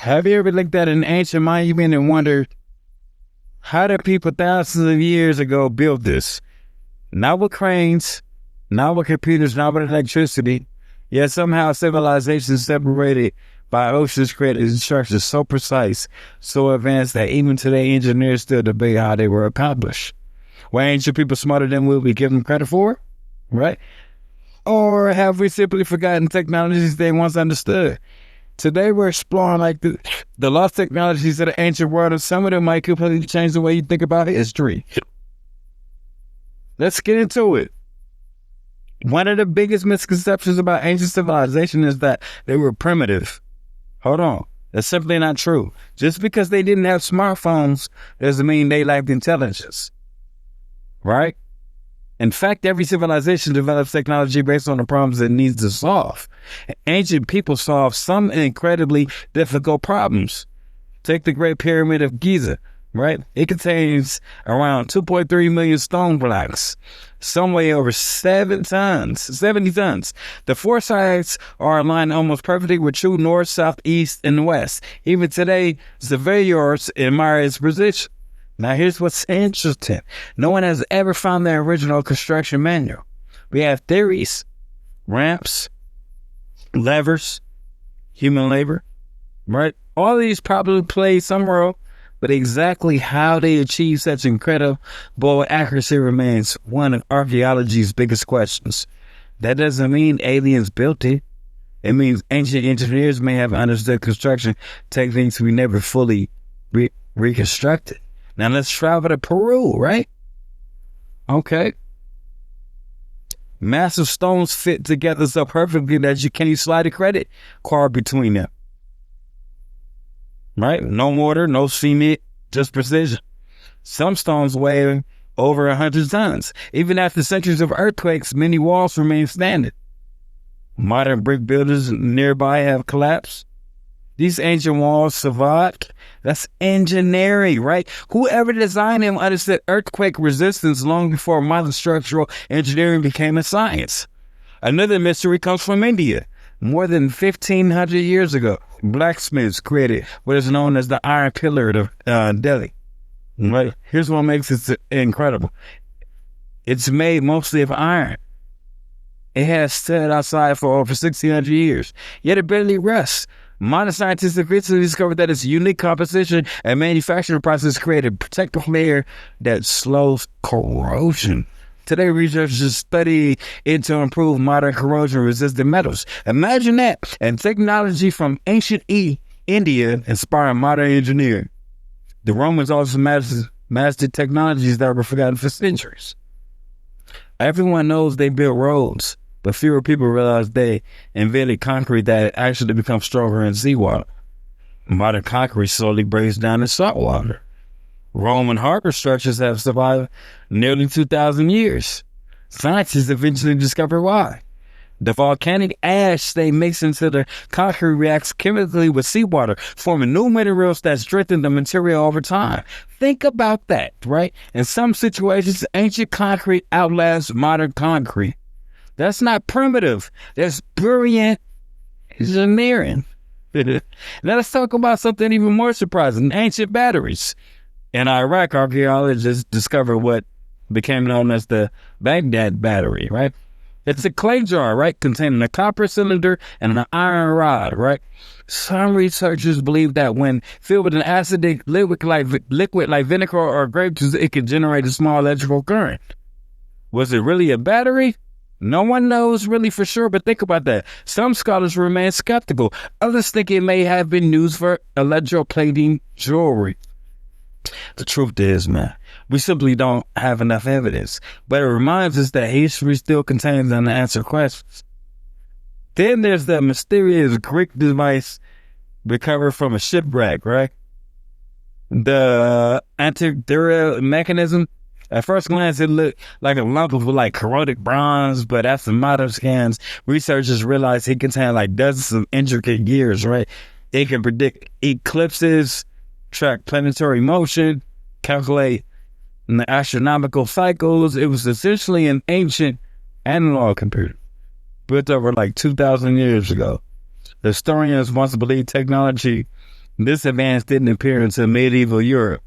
Have you ever looked at an ancient monument and wondered, how did people thousands of years ago build this? Not with cranes, not with computers, not with electricity, yet somehow civilization separated by oceans created structures so precise, so advanced that even today engineers still debate how they were accomplished. Were ancient people smarter than we give them credit for? Right? Or have we simply forgotten technologies they once understood? Today we're exploring like the lost technologies of the ancient world, and some of them might completely change the way you think about history. Let's get into it. One of the biggest misconceptions about ancient civilization is that they were primitive. Hold on. That's simply not true. Just because they didn't have smartphones doesn't mean they lacked intelligence. Right? In fact, every civilization develops technology based on the problems it needs to solve. Ancient people solved some incredibly difficult problems. Take the Great Pyramid of Giza, right? It contains around 2.3 million stone blocks. Some weigh over 70 tons. The four sides are aligned almost perfectly with true north, south, east, and west. Even today, surveyors admire its position. Now, here's what's interesting. No one has ever found the original construction manual. We have theories, ramps, levers, human labor, right? All of these probably play some role, but exactly how they achieve such incredible accuracy remains one of archaeology's biggest questions. That doesn't mean aliens built it. It means ancient engineers may have understood construction techniques we never fully reconstructed. Now let's travel to Peru, right? Okay. Massive stones fit together so perfectly that you can't slide a credit card between them. Right? No mortar, no cement, just precision. Some stones weigh over 100 tons. Even after centuries of earthquakes, many walls remain standing. Modern brick buildings nearby have collapsed. These ancient walls survived. That's engineering, right? Whoever designed them understood earthquake resistance long before modern structural engineering became a science. Another mystery comes from India. More than 1,500 years ago, blacksmiths created what is known as the iron pillar of Delhi. Right? Here's what makes it incredible. It's made mostly of iron. It has stood outside for over 1,600 years, yet it barely rusts. Modern scientists eventually discovered that its unique composition and manufacturing process created a protective layer that slows corrosion. Today, researchers study it to improve modern corrosion-resistant metals. Imagine that, and technology from ancient India inspiring modern engineering. The Romans also mastered technologies that were forgotten for centuries. Everyone knows they built roads, but fewer people realize they invented concrete that actually becomes stronger in seawater. Modern concrete slowly breaks down in salt water. Roman harbor structures have survived nearly 2,000 years. Scientists eventually discovered why. The volcanic ash they mix into the concrete reacts chemically with seawater, forming new minerals that strengthen the material over time. Think about that, right? In some situations, ancient concrete outlasts modern concrete. That's not primitive. That's brilliant engineering. Now let's talk about something even more surprising, ancient batteries. In Iraq, archaeologists discovered what became known as the Baghdad battery, right? It's a clay jar, right, containing a copper cylinder and an iron rod, right? Some researchers believe that when filled with an acidic liquid like vinegar or grape juice, it could generate a small electrical current. Was it really a battery? No one knows really for sure, but think about that. Some scholars remain skeptical. Others think it may have been used for electroplating jewelry. The truth is, man, we simply don't have enough evidence, but it reminds us that history still contains unanswered questions. Then there's that mysterious Greek device recovered from a shipwreck, right? The antikythera mechanism. At first glance, it looked like a lump of like corroded bronze, but after modern scans, researchers realized it contained like dozens of intricate gears, right? It can predict eclipses, track planetary motion, calculate the astronomical cycles. It was essentially an ancient analog computer built over like 2,000 years ago. Historians once believed technology This advance didn't appear until medieval Europe.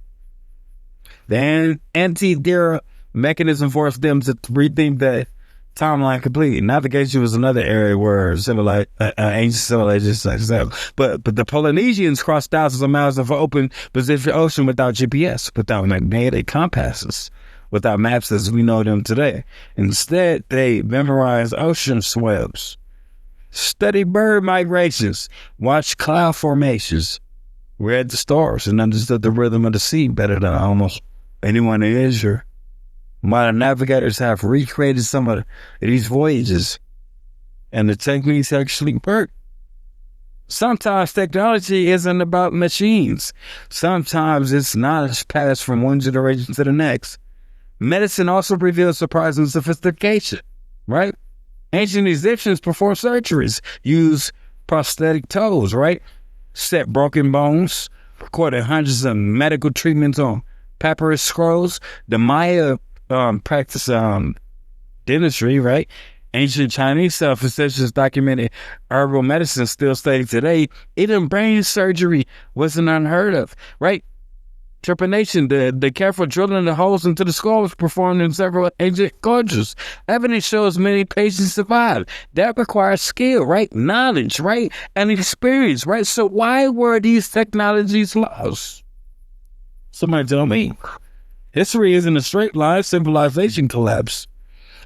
The anti-era mechanism forced them to rethink that timeline completely. Navigation was another area where ancient civilizations, but the Polynesians crossed thousands of miles of open Pacific Ocean without GPS, without magnetic compasses, without maps as we know them today. Instead, they memorized ocean swells, studied bird migrations, watched cloud formations, read the stars, and understood the rhythm of the sea better than almost anyone in Israel. Modern navigators have recreated some of these voyages, and the techniques actually work. Sometimes technology isn't about machines. Sometimes it's knowledge passed from one generation to the next. Medicine also reveals surprising sophistication, right? Ancient Egyptians performed surgeries, used prosthetic toes, right? Set broken bones, recorded hundreds of medical treatments on papyrus scrolls. The Maya practiced dentistry, right? Ancient Chinese physicians documented herbal medicine still studied today. Even brain surgery wasn't unheard of, right? Trepanation, the careful drilling of holes into the skull, was performed in several ancient cultures. Evidence shows many patients survived. That requires skill, right? Knowledge, right? And experience, right? So why were these technologies lost? Somebody tell me. History isn't a straight line. Civilization collapse.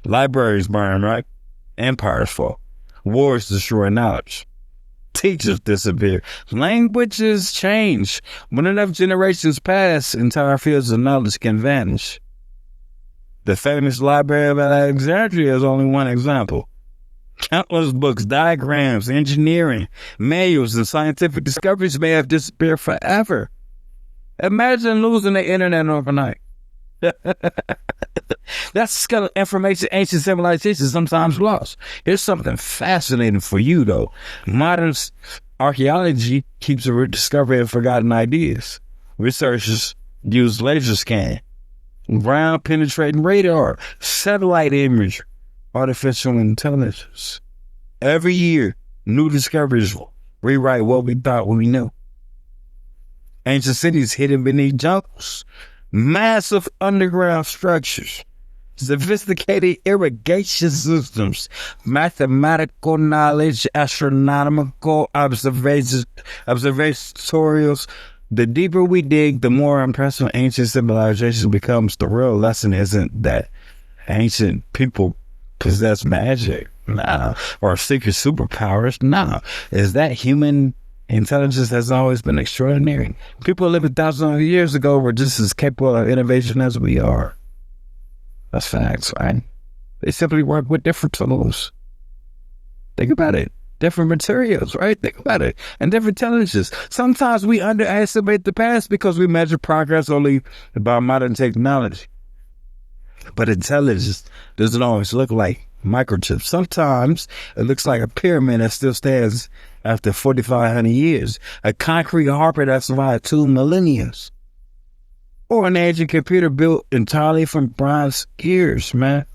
Libraries burn, right? Empires fall. Wars destroy knowledge. Teachers disappear. Languages change. When enough generations pass, entire fields of knowledge can vanish. The famous Library of Alexandria is only one example. Countless books, diagrams, engineering, manuals, and scientific discoveries may have disappeared forever. Imagine losing the internet overnight. That's the kind of information ancient civilizations sometimes lost. Here's something fascinating for you, though. Modern archaeology keeps a discovery of forgotten ideas. Researchers use laser scan, ground penetrating radar, satellite imagery, artificial intelligence. Every year, new discoveries rewrite what we thought we knew. Ancient cities hidden beneath jungles, massive underground structures, sophisticated irrigation systems, mathematical knowledge, astronomical observatorials. The deeper we dig, the more impressive ancient civilization becomes. The real lesson isn't that ancient people possess magic, or secret superpowers. Is that human intelligence has always been extraordinary. People living thousands of years ago were just as capable of innovation as we are. That's facts, right? They simply work with different tools. Think about it. Different materials, right? Think about it. And different intelligence. Sometimes we underestimate the past because we measure progress only by modern technology. But intelligence doesn't always look like microchips. Sometimes it looks like a pyramid that still stands after 4,500 years, a concrete harper that survived 2 millennia, or an ancient computer built entirely from bronze gears, man.